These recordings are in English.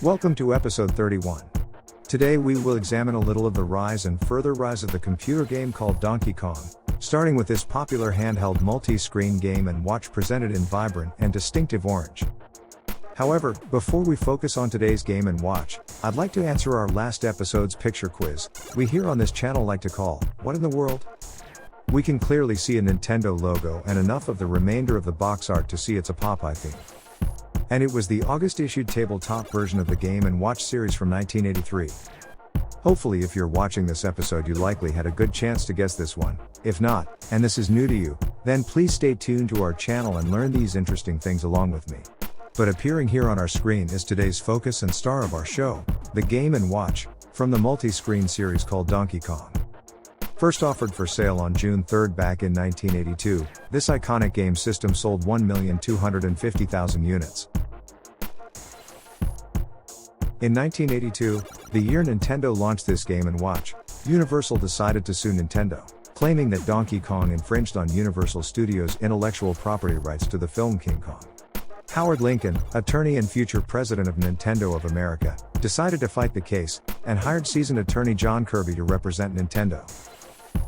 Welcome to episode 31. Today we will examine a little of the rise and further rise of the computer game called Donkey Kong, starting with this popular handheld multi-screen game and watch presented in vibrant and distinctive orange. However, before we focus on today's game and watch, I'd like to answer our last episode's picture quiz we here on this channel like to call, What in the World? We can clearly see a Nintendo logo and enough of the remainder of the box art to see it's a Popeye theme. And it was the August-issued tabletop version of the Game & Watch series from 1983. Hopefully if you're watching this episode you likely had a good chance to guess this one. If not, and this is new to you, then please stay tuned to our channel and learn these interesting things along with me. But appearing here on our screen is today's focus and star of our show, the Game & Watch, from the multi-screen series called Donkey Kong. First offered for sale on June 3 back in 1982, this iconic game system sold 1,250,000 units. In 1982, the year Nintendo launched this Game & Watch, Universal decided to sue Nintendo, claiming that Donkey Kong infringed on Universal Studios' intellectual property rights to the film King Kong. Howard Lincoln, attorney and future president of Nintendo of America, decided to fight the case, and hired seasoned attorney John Kirby to represent Nintendo.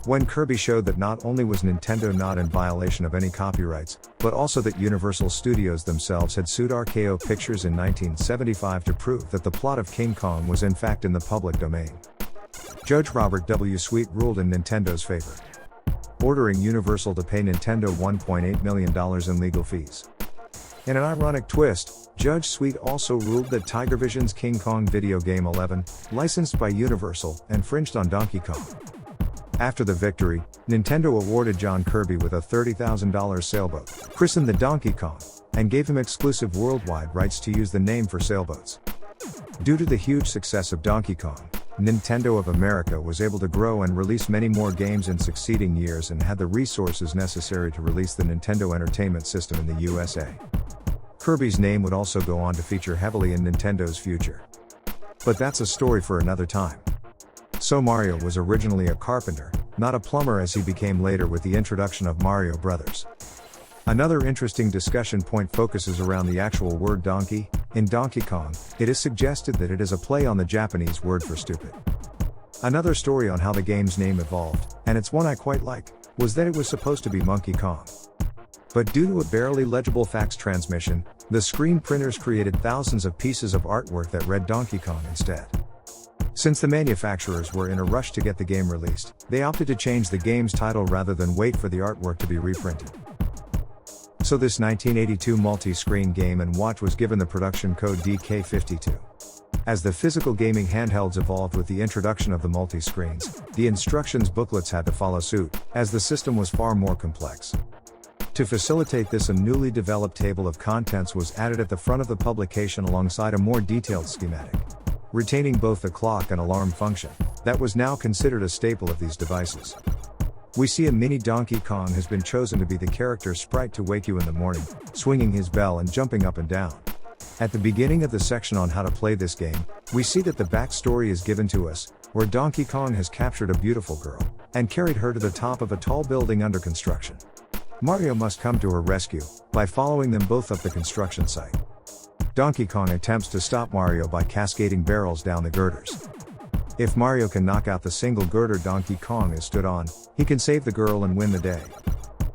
When Kirby showed that not only was Nintendo not in violation of any copyrights, but also that Universal Studios themselves had sued RKO Pictures in 1975 to prove that the plot of King Kong was in fact in the public domain. Judge Robert W. Sweet ruled in Nintendo's favor, ordering Universal to pay Nintendo $1.8 million in legal fees. In an ironic twist, Judge Sweet also ruled that Tigervision's King Kong video game 11, licensed by Universal, infringed on Donkey Kong. After the victory, Nintendo awarded John Kirby with a $30,000 sailboat, christened the Donkey Kong, and gave him exclusive worldwide rights to use the name for sailboats. Due to the huge success of Donkey Kong, Nintendo of America was able to grow and release many more games in succeeding years and had the resources necessary to release the Nintendo Entertainment System in the USA. Kirby's name would also go on to feature heavily in Nintendo's future. But that's a story for another time. So Mario was originally a carpenter, not a plumber as he became later with the introduction of Mario Brothers. Another interesting discussion point focuses around the actual word donkey. In Donkey Kong, it is suggested that it is a play on the Japanese word for stupid. Another story on how the game's name evolved, and it's one I quite like, was that it was supposed to be Monkey Kong. But due to a barely legible fax transmission, the screen printers created thousands of pieces of artwork that read Donkey Kong instead. Since the manufacturers were in a rush to get the game released, they opted to change the game's title rather than wait for the artwork to be reprinted. So this 1982 multi-screen Game & Watch was given the production code DK-52. As the physical gaming handhelds evolved with the introduction of the multi-screens, the instructions booklets had to follow suit, as the system was far more complex. To facilitate this, a newly developed table of contents was added at the front of the publication alongside a more detailed schematic, retaining both the clock and alarm function, that was now considered a staple of these devices. We see a mini Donkey Kong has been chosen to be the character sprite to wake you in the morning, swinging his bell and jumping up and down. At the beginning of the section on how to play this game, we see that the backstory is given to us, where Donkey Kong has captured a beautiful girl, and carried her to the top of a tall building under construction. Mario must come to her rescue, by following them both up the construction site. Donkey Kong attempts to stop Mario by cascading barrels down the girders. If Mario can knock out the single girder Donkey Kong has stood on, he can save the girl and win the day.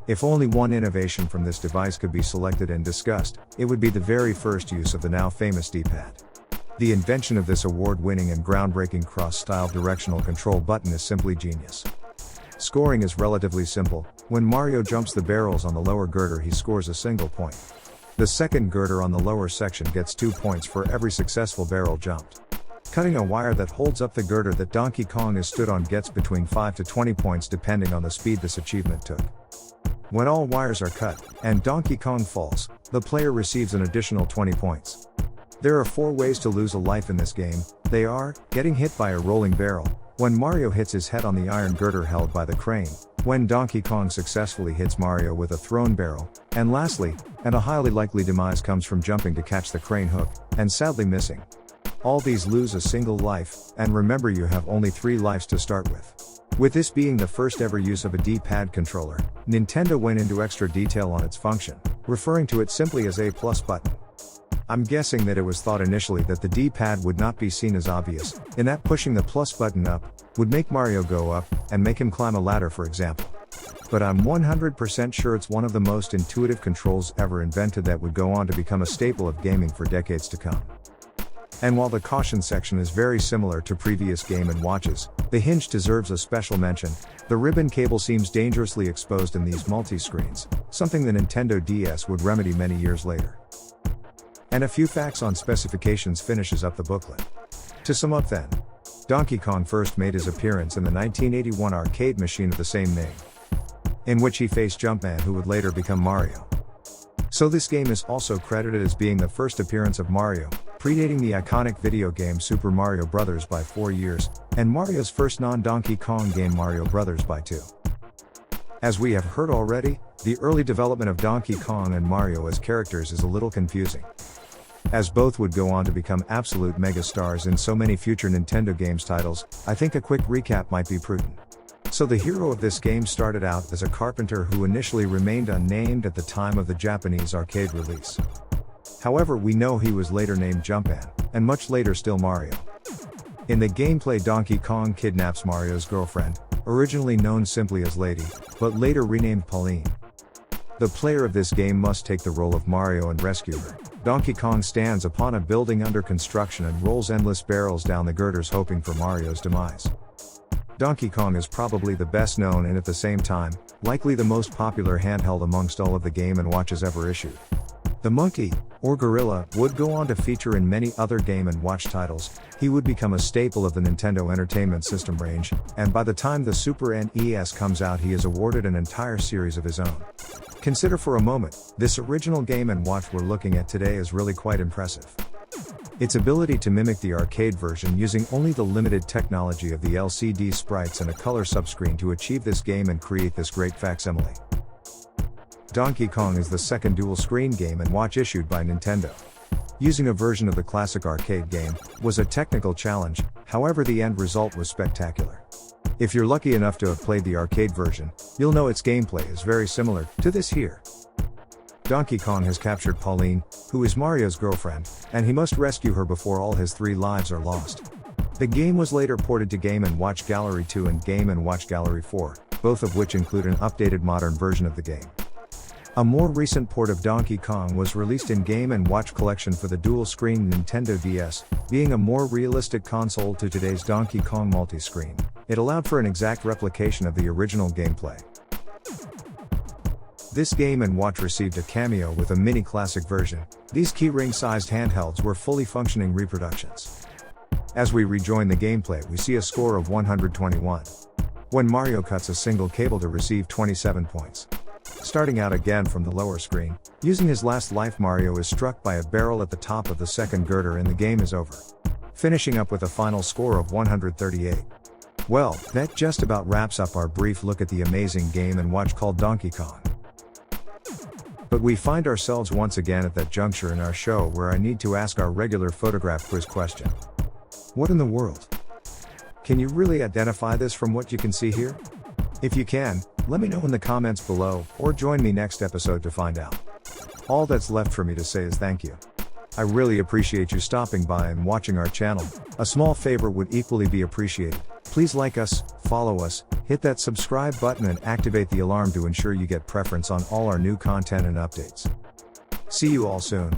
If only one innovation from this device could be selected and discussed, it would be the very first use of the now famous D-pad. The invention of this award-winning and groundbreaking cross-style directional control button is simply genius. Scoring is relatively simple. When Mario jumps the barrels on the lower girder he scores a single point. The second girder on the lower section gets 2 points for every successful barrel jumped. Cutting a wire that holds up the girder that Donkey Kong has stood on gets between 5 to 20 points depending on the speed this achievement took. When all wires are cut, and Donkey Kong falls, the player receives an additional 20 points. There are 4 ways to lose a life in this game. They are, getting hit by a rolling barrel, when Mario hits his head on the iron girder held by the crane, when Donkey Kong successfully hits Mario with a thrown barrel, and lastly, and a highly likely demise comes from jumping to catch the crane hook, and sadly missing. All these lose a single life, and remember you have only 3 lives to start with. With this being the first ever use of a D-pad controller, Nintendo went into extra detail on its function, referring to it simply as A+ button. I'm guessing that it was thought initially that the D-pad would not be seen as obvious, in that pushing the plus button up would make Mario go up and make him climb a ladder, for example. But I'm 100% sure it's one of the most intuitive controls ever invented that would go on to become a staple of gaming for decades to come. And while the caution section is very similar to previous Game & Watches, the hinge deserves a special mention. The ribbon cable seems dangerously exposed in these multi-screens, something the Nintendo DS would remedy many years later. And a few facts on specifications finishes up the booklet. To sum up then, Donkey Kong first made his appearance in the 1981 arcade machine of the same name, in which he faced Jumpman, who would later become Mario. So this game is also credited as being the first appearance of Mario, predating the iconic video game Super Mario Bros. By 4 years, and Mario's first non-Donkey Kong game Mario Bros. By 2. As we have heard already, the early development of Donkey Kong and Mario as characters is a little confusing, as both would go on to become absolute megastars in so many future Nintendo games titles. I think a quick recap might be prudent. So the hero of this game started out as a carpenter who initially remained unnamed at the time of the Japanese arcade release. However, we know he was later named Jumpman, and much later still Mario. In the gameplay, Donkey Kong kidnaps Mario's girlfriend, originally known simply as Lady, but later renamed Pauline. The player of this game must take the role of Mario and rescue her. Donkey Kong stands upon a building under construction and rolls endless barrels down the girders hoping for Mario's demise. Donkey Kong is probably the best known and at the same time, likely the most popular handheld amongst all of the Game & Watches ever issued. The monkey, or gorilla, would go on to feature in many other Game & Watch titles. He would become a staple of the Nintendo Entertainment System range, and by the time the Super NES comes out he is awarded an entire series of his own. Consider for a moment, this original Game & Watch we're looking at today is really quite impressive. Its ability to mimic the arcade version using only the limited technology of the LCD sprites and a color subscreen to achieve this game and create this great facsimile. Donkey Kong is the second dual-screen Game & Watch issued by Nintendo. Using a version of the classic arcade game was a technical challenge, however the end result was spectacular. If you're lucky enough to have played the arcade version, you'll know its gameplay is very similar to this here. Donkey Kong has captured Pauline, who is Mario's girlfriend, and he must rescue her before all his 3 lives are lost. The game was later ported to Game & Watch Gallery 2 and Game & Watch Gallery 4, both of which include an updated modern version of the game. A more recent port of Donkey Kong was released in Game & Watch Collection for the dual-screen Nintendo DS, being a more realistic console to today's Donkey Kong multi-screen. It allowed for an exact replication of the original gameplay. This Game & Watch received a cameo with a mini classic version. These keyring-sized handhelds were fully functioning reproductions. As we rejoin the gameplay, we see a score of 121. When Mario cuts a single cable to receive 27 points. Starting out again from the lower screen, using his last life, Mario is struck by a barrel at the top of the second girder and the game is over. Finishing up with a final score of 138. Well, that just about wraps up our brief look at the amazing Game & Watch called Donkey Kong. But we find ourselves once again at that juncture in our show where I need to ask our regular photograph quiz question. What in the world? Can you really identify this from what you can see here? If you can, let me know in the comments below, or join me next episode to find out. All that's left for me to say is thank you. I really appreciate you stopping by and watching our channel. A small favor would equally be appreciated. Please like us, follow us, hit that subscribe button and activate the alarm to ensure you get preference on all our new content and updates. See you all soon.